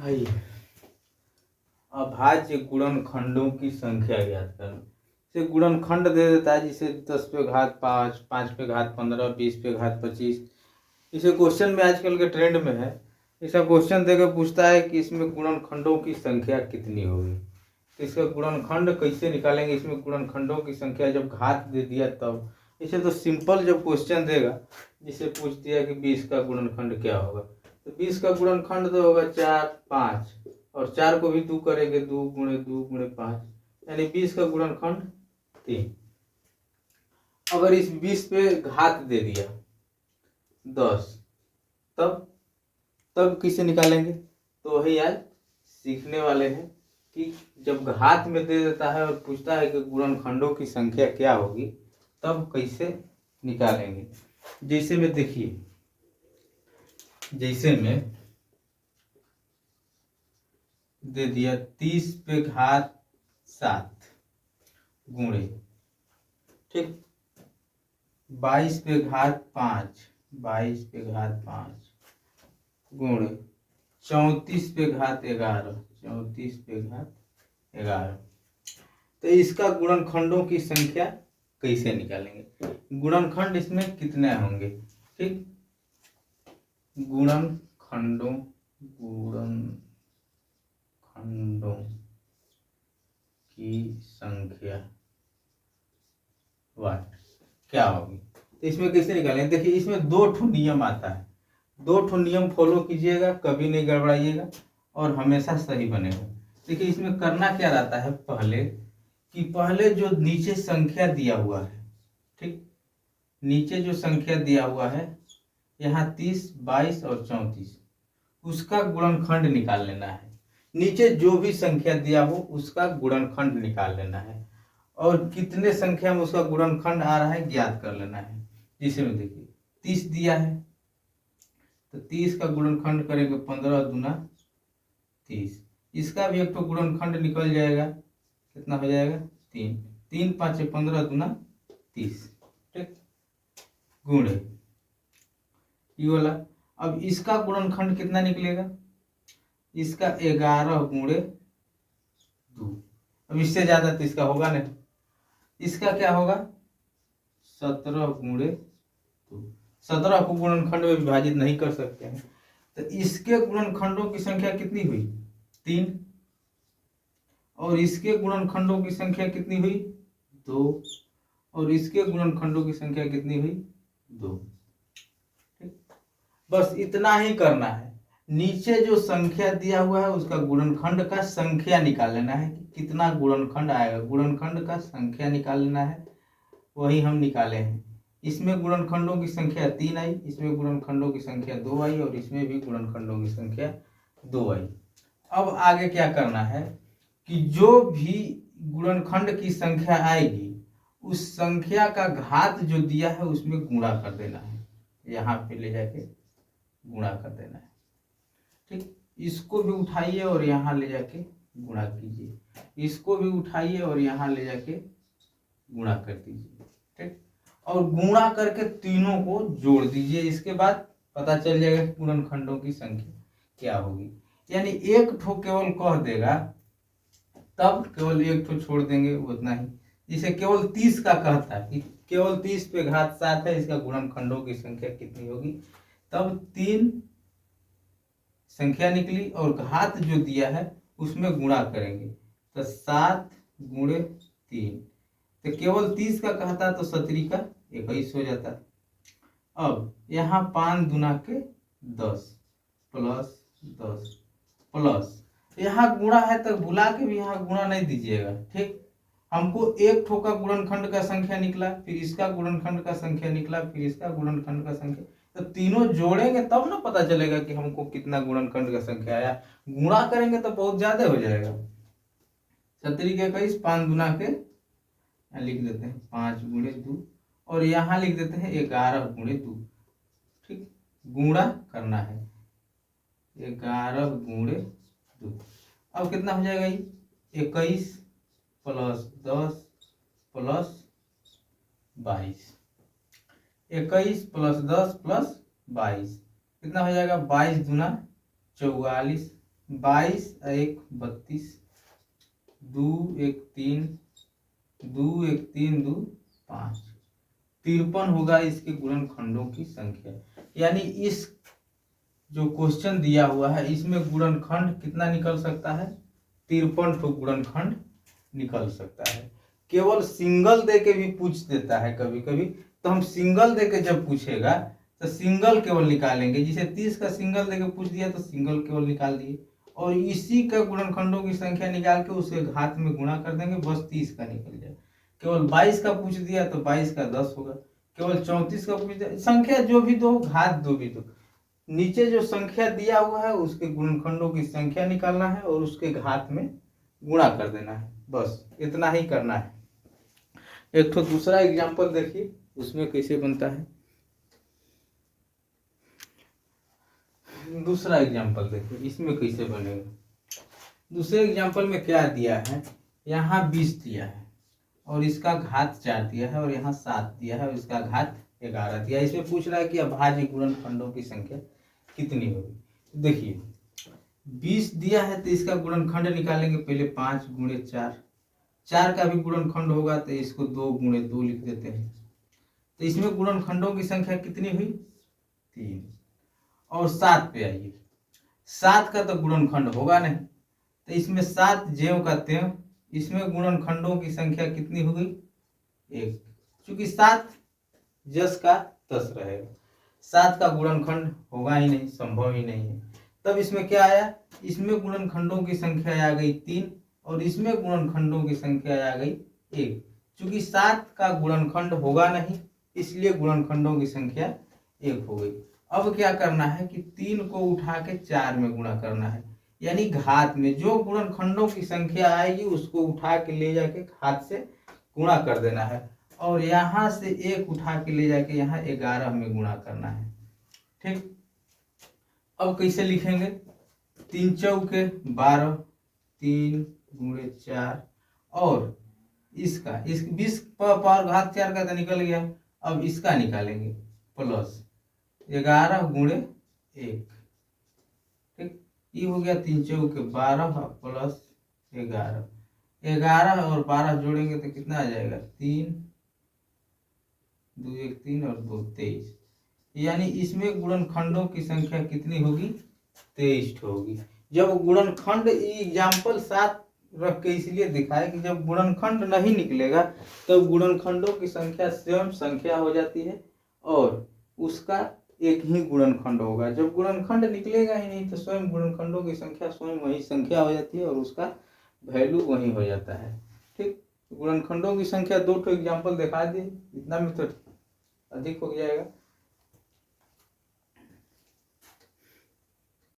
आइए, अभाज्य गुणनखंडों की संख्या ज्ञात करना। इसे गुणनखंड दे देता है, जिसे 10 पे घात 5, 5 पे घात 15, 20 पे घात 25। इसे क्वेश्चन में आजकल के ट्रेंड में है, ऐसा क्वेश्चन देकर पूछता है कि इसमें गुणनखंडों की संख्या कितनी होगी। तो इसका गुणनखंड कैसे निकालेंगे, इसमें गुणनखंडों की संख्या जब घात दे दिया तब। इसे तो सिंपल जब क्वेश्चन देगा, जिसे पूछ दिया कि 20 का गुणनखंड क्या होगा, तो 20 का गुणनखंड तो होगा 4, 5, और 4 को भी 2 करेंगे, 2 गुणे 2 गुणे 5, यानी 20 का गुणनखंड 3। अगर इस 20 पे घात दे दिया 10, तब किसे निकालेंगे। तो वही आज सीखने वाले हैं कि जब घात में दे देता है और पूछता है कि गुणनखंडों की संख्या क्या होगी, तब कैसे निकालेंगे। जैसे में देखिए, जैसे में दे दिया 30 पे घात 7 गुणे, ठीक, 22 पे घात 5, 22 पे घात 5 गुणे 34 पे घात 11, 34 पे घात 11। तो इसका गुणनखंडों की संख्या कैसे निकालेंगे। गुणनखंड इसमें कितने होंगे, ठीक, गुणनखंडों की संख्या वाट क्या होगी। तो इसमें कैसे निकालेंगे, देखिए इसमें 2 ठो नियम आता है, 2 ठो नियम फॉलो कीजिएगा, कभी नहीं गड़बड़ाइएगा और हमेशा सही बनेगा। देखिए इसमें करना क्या रहता है, पहले जो नीचे संख्या दिया हुआ है, ठीक, नीचे जो संख्या दिया हुआ है यहाँ 30, 22 और 34, उसका गुणनखंड निकाल लेना है। नीचे जो भी संख्या दिया हो उसका गुणनखंड निकाल लेना है, और कितने संख्या में उसका गुणनखंड आ रहा है ज्ञात कर लेना है। जिसे में देखिए 30 दिया है, तो 30 का गुणनखंड करेंगे 15 दूना 30, इसका भी एक तो गुणनखंड निकल जाएगा, कितना हो जाएगा 3, 3 5 15 दूना 30, ठीक, गुणे ये वाला। अब इसका गुणनखंड कितना निकलेगा, इसका 11 गुणे 2। अब इससे ज्यादा तो इसका होगा नहीं, इसका क्या होगा 17 गुणे 2। 17 को गुणनखंड में विभाजित नहीं कर सकते हैं, तो इसके गुणनखंडों की संख्या कितनी हुई 3, और इसके गुणनखंडों की संख्या कितनी हुई 2, और इसके गुणनखंडों की संख्या कितनी हुई 2, ठीक। बस इतना ही करना है, नीचे जो संख्या दिया हुआ है उसका गुणनखंड का संख्या निकाल लेना है कि कितना गुणनखंड आएगा, गुणनखंड का संख्या निकाल लेना है, वही हम निकाले हैं। इसमें गुणनखंडों की संख्या 3 आई, इसमें गुणनखंडों की संख्या 2 आई, और इसमें भी गुणनखंडों की संख्या 2 आई। अब आगे क्या करना है कि जो भी गुणनखंड की संख्या आएगी उस संख्या का घात जो दिया है उसमें गुणा कर देना है, यहाँ पे ले जाके गुणा कर देना है, ठीक। इसको भी उठाइए और यहाँ ले जाके गुणा कीजिए, इसको भी उठाइए और यहाँ ले जाके गुणा कर दीजिए, ठीक। और गुणा करके तीनों को जोड़ दीजिए, इसके बाद पता चल जाएगा कि गुणनखंडों की संख्या क्या होगी। यानी एक ठो केवल कह देगा तब केवल एक ठो छोड़ देंगे, उतना ही। जिसे केवल 30 का कहता है कि केवल 30 पे घात 7 है, इसका गुणनखंडों की संख्या कितनी होगी, तब 3 संख्या निकली और घात जो दिया है उसमें गुणा करेंगे, तो 7 गुणे 3, तो केवल 30 का कहता तो 17 का 21 हो जाता। अब यहाँ 5 दूना के 10 प्लस 10 प्लस, यहाँ गुणा है तो भुला के भी यहाँ गुणा नहीं दीजिएगा, ठीक। हमको एक ठो का गुणनखंड का संख्या निकला, फिर इसका गुणनखंड का संख्या निकला, फिर इसका गुणनखंड का संख्या, तो तीनों जोड़ेंगे तब ना पता चलेगा कि हमको कितना गुणनखंड का संख्या आया। गुणा करेंगे तो बहुत ज्यादा हो जाएगा। 17 के 21, 5 दूना के लिख देते हैं 5 गुणे 2, और यहाँ लिख देते हैं 11 गुणे 2, ठीक। गुणा करना है 11 गुणे 2, अब कितना हो जाएगा ये 21 प्लस 10 प्लस 22, 21 प्लस 10 प्लस 22 कितना हो जाएगा 22 दूना 44 22 1 32, 2 1 3, 2 1 3 2 5, 53 होगा इसके गुणनखंडों की संख्या। यानी इस जो क्वेश्चन दिया हुआ है इसमें गुणनखंड कितना निकल सकता है, 53 गुणनखंड निकल सकता है। केवल सिंगल दे के भी पूछ देता है कभी कभी, तो हम सिंगल दे के जब पूछेगा तो सिंगल केवल निकालेंगे। जिसे 30 का सिंगल दे के पूछ दिया तो सिंगल केवल निकाल दिए, और इसी का गुणनखंडों की संख्या निकाल के उसके घात में गुणा कर देंगे, बस 30 का निकल जाए। केवल 22 का पूछ दिया तो 22 का 10 होगा, केवल 34 का पूछ दिया, संख्या जो भी दो घात दो भी दो, नीचे जो संख्या दिया हुआ है उसके गुणनखंडों की संख्या निकालना है और उसके घात में गुणा कर देना है, बस इतना ही करना है। एक तो दूसरा एग्जांपल देखिए उसमें कैसे बनता है। दूसरा एग्जांपल देखिए इसमें कैसे बनेगा। दूसरे एग्जांपल में क्या दिया है, यहाँ 20 दिया है और इसका घात 4 दिया है, और यहाँ 7 दिया है और इसका घात 11 दिया है। इसमें पूछ रहा है कि अभाज्य गुणनखंडों की संख्या कितनी होगी। देखिए 20 दिया है तो इसका गुणनखंड निकालेंगे, पहले 5 गुणे 4, 4 का भी गुणनखंड होगा तो इसको 2 गुणे 2 लिख देते हैं। तो इसमें गुणनखंडों की संख्या कितनी हुई, 3। और 7 पे आइए, 7 का तो गुणनखंड होगा नहीं, तो इसमें 7 ज्यों का त्यों, इसमें गुणनखंडों की संख्या कितनी हो गई, 1। क्योंकि 7 जस का तस रहेगा, 7 का गुणनखंड होगा ही नहीं, संभव ही नहीं है। तब इसमें क्या आया, इसमें गुणनखंडों की संख्या आ गई 3 और इसमें गुणनखंडों की संख्या आ गई 1। क्योंकि 7 का गुणनखंड होगा नहीं इसलिए गुणनखंडों की संख्या 1 हो गई। अब क्या करना है कि 3 को उठा के 4 में गुणा करना है, यानी घात में जो गुणनखंडों की संख्या आएगी उसको उठा के ले जाके घात से गुणा कर देना है, और यहाँ से 1 उठा के ले जाके यहाँ 11 में गुणा करना है। ठीक, अब कैसे लिखेंगे, 3 चौके 12, 3 गुणे 4, और इसका इस 20 पावर घात 4 का तो निकल गया, अब इसका निकालेंगे प्लस 11 गुणे 1। ठीक, ये हो गया 3 चौके 12 प्लस 11, 11 और 12 जोड़ेंगे तो कितना आ जाएगा, 3 2 1 3 और 2 23। यानी इसमें गुणनखंडों की संख्या कितनी होगी, 23 होगी। जब गुणनखंड एग्जाम्पल 7 रख के इसलिए दिखाए कि जब गुणनखंड नहीं निकलेगा तो गुणनखंडों की संख्या स्वयं संख्या हो जाती है और उसका एक ही गुणनखंड होगा। जब गुणनखंड निकलेगा ही नहीं तो स्वयं गुणनखंडों की संख्या स्वयं वही संख्या हो जाती है और उसका वैल्यू वही हो जाता है। ठीक, गुणनखंडों की संख्या 2 एग्जाम्पल दिखा दिए, इतना में तो अधिक हो जाएगा।